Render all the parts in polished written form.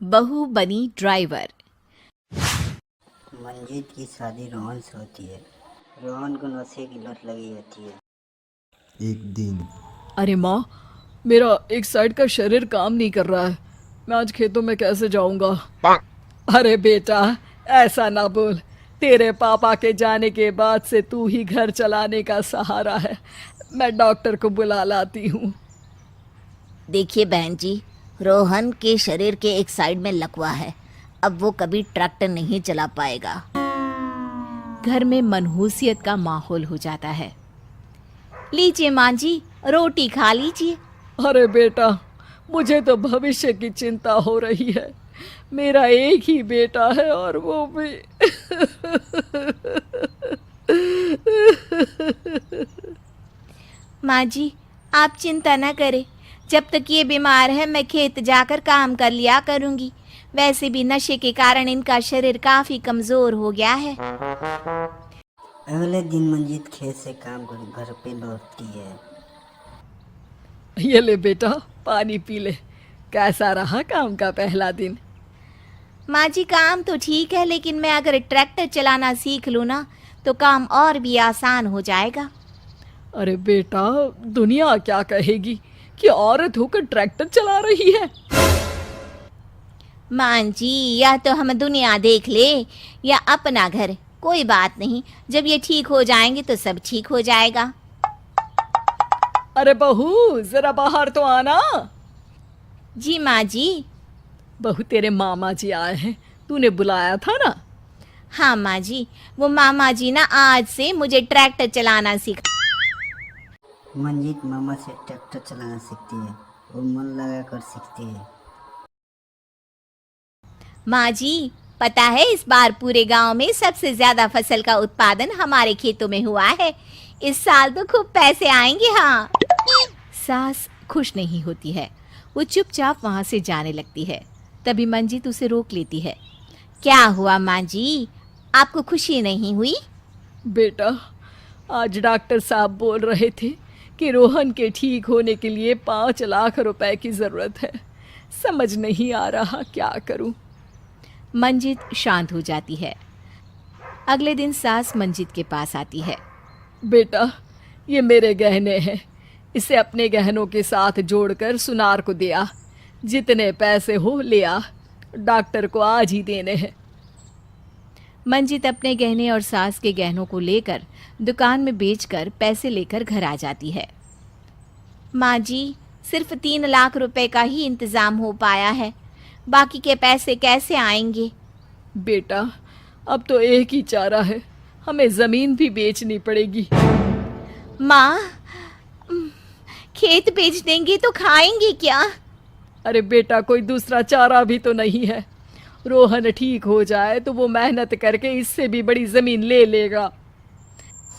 बहू बनी ड्राइवर। मंजीत की शादी रोहन से होती है। रोहन को नशे की लत लगी होती है। एक दिन अरे माँ, मेरा एक साइड का शरीर काम नहीं कर रहा है। मैं आज खेतों में कैसे जाऊंगा? अरे बेटा, ऐसा ना बोल। तेरे पापा के जाने के बाद से तू ही घर चलाने का सहारा है। मैं डॉक्टर को बुला लाती हूँ। देखिए बहन जी, रोहन के शरीर के एक साइड में लकवा है। अब वो कभी ट्रैक्टर नहीं चला पाएगा। घर में मनहूसियत का माहौल हो जाता है। लीजिए माँ जी, रोटी खा लीजिए। अरे बेटा, मुझे तो भविष्य की चिंता हो रही है। मेरा एक ही बेटा है और वो भी माँ जी, आप चिंता न करें। जब तक ये बीमार है मैं खेत जाकर काम कर लिया करूँगी। वैसे भी नशे के कारण इनका शरीर काफ़ी कमज़ोर हो गया है। अगले दिन मंजीत खेत से काम कर घर पे लौटती है। ये ले बेटा, पानी पी ले। कैसा रहा काम का पहला दिन? माँ जी, काम तो ठीक है, लेकिन मैं अगर ट्रैक्टर चलाना सीख लूँ ना तो काम और भी आसान हो जाएगा। अरे बेटा, दुनिया क्या कहेगी कि औरत होकर ट्रैक्टर चला रही है। माँ जी, या तो हम दुनिया देख ले या अपना घर, कोई बात नहीं। जब ये ठीक हो जाएंगे तो सब ठीक हो जाएगा। अरे बहू, जरा बाहर तो आना। जी माँ जी। बहू, तेरे मामा जी आए हैं, तूने बुलाया था ना? हाँ माँ जी, वो मामा जी ना आज से मुझे ट्रैक्टर चलाना सिखा। मंजीत मामा से ट्रैक्टर चलाना सीखती है। वो मन लगा कर सीखती है। माँ जी, पता है इस बार पूरे गांव में सबसे ज्यादा फसल का उत्पादन हमारे खेतों में हुआ है। इस साल तो खूब पैसे आएंगे। हाँ। सास खुश नहीं होती है। वो चुपचाप वहां से जाने लगती है। तभी मंजीत उसे रोक लेती है। क्या हुआ माँ जी, आपको खुशी नहीं हुई? बेटा, आज डॉक्टर साहब बोल रहे थे कि रोहन के ठीक होने के लिए 5 लाख रुपए की ज़रूरत है। समझ नहीं आ रहा क्या करूं। मंजीत शांत हो जाती है। अगले दिन सास मंजीत के पास आती है। बेटा, ये मेरे गहने हैं। इसे अपने गहनों के साथ जोड़कर सुनार को दिया। जितने पैसे हो ले आ, डॉक्टर को आज ही देने हैं। मंजीत अपने गहने और सास के गहनों को लेकर दुकान में बेचकर पैसे लेकर घर आ जाती है। माँ जी, सिर्फ 3 लाख रुपए का ही इंतजाम हो पाया है। बाकी के पैसे कैसे आएंगे? बेटा, अब तो एक ही चारा है, हमें ज़मीन भी बेचनी पड़ेगी। माँ, खेत बेच देंगे तो खाएंगे क्या? अरे बेटा, कोई दूसरा चारा भी तो नहीं है। रोहन ठीक हो जाए तो वो मेहनत करके इससे भी बड़ी ज़मीन ले लेगा।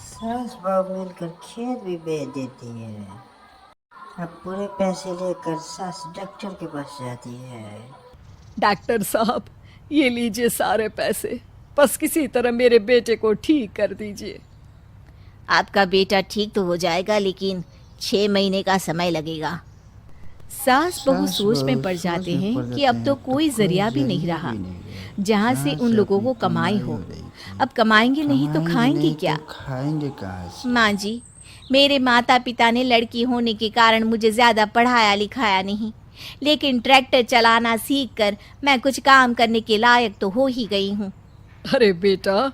सास बहू मिलकर खेत भी बेच देती है। अब पूरे पैसे लेकर सास डॉक्टर के पास जाती है। डॉक्टर साहब, ये लीजिए सारे पैसे। बस किसी तरह मेरे बेटे को ठीक कर दीजिए। आपका बेटा ठीक तो हो जाएगा, लेकिन 6 महीने का समय लगेगा। सास बहू सोच में पड़ जाते हैं कि अब तो कोई जरिया भी नहीं रहा जहाँ से उन लोगों को कमाई हो। अब कमाएंगे नहीं तो खाएंगे क्या? खाएंगे कहाँ से? माँ जी, मेरे माता पिता ने लड़की होने के कारण मुझे ज़्यादा पढ़ाया लिखाया नहीं, लेकिन ट्रैक्टर चलाना सीखकर मैं कुछ काम करने के लायक तो हो ही गई हूँ। अरे बेटा,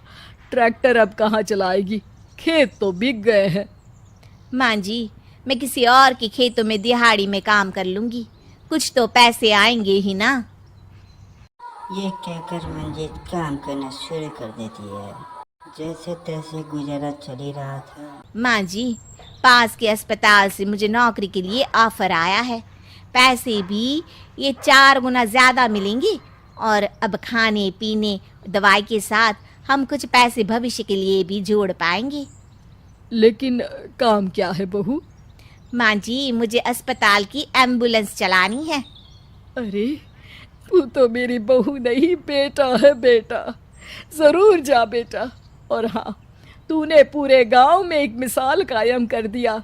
ट्रैक्टर अब कहाँ चलाएगी? खेत तो बिक गए हैं। माँ जी, मैं किसी और के खेतों में दिहाड़ी में काम कर लूँगी, कुछ तो पैसे आएंगे ही ना। ये कहकर मंजीत काम करना शुरू कर देती है। जैसे तैसे गुजारा चल ही रहा था। माँ जी, पास के अस्पताल से मुझे नौकरी के लिए ऑफर आया है। पैसे भी ये 4 गुना ज़्यादा मिलेंगे और अब खाने पीने दवाई के साथ हम कुछ पैसे भविष्य के लिए भी जोड़ पाएंगे। लेकिन काम क्या है बहू? माँ जी, मुझे अस्पताल की एम्बुलेंस चलानी है। अरे, तू तो मेरी बहू नहीं, बेटा है बेटा। ज़रूर जा बेटा। और हाँ, तूने पूरे गांव में एक मिसाल कायम कर दिया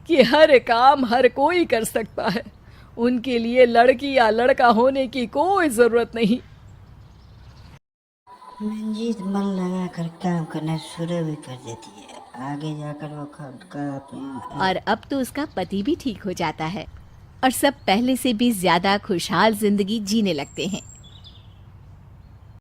कि हर काम हर कोई कर सकता है। उनके लिए लड़की या लड़का होने की कोई जरूरत नहीं। मंजीत मन लगा कर काम करना शुरू भी कर देती है। आगे जाकर वो खुद का अपने और अब तो उसका पति भी ठीक हो जाता है और सब पहले से भी ज्यादा खुशहाल जिंदगी जीने लगते हैं।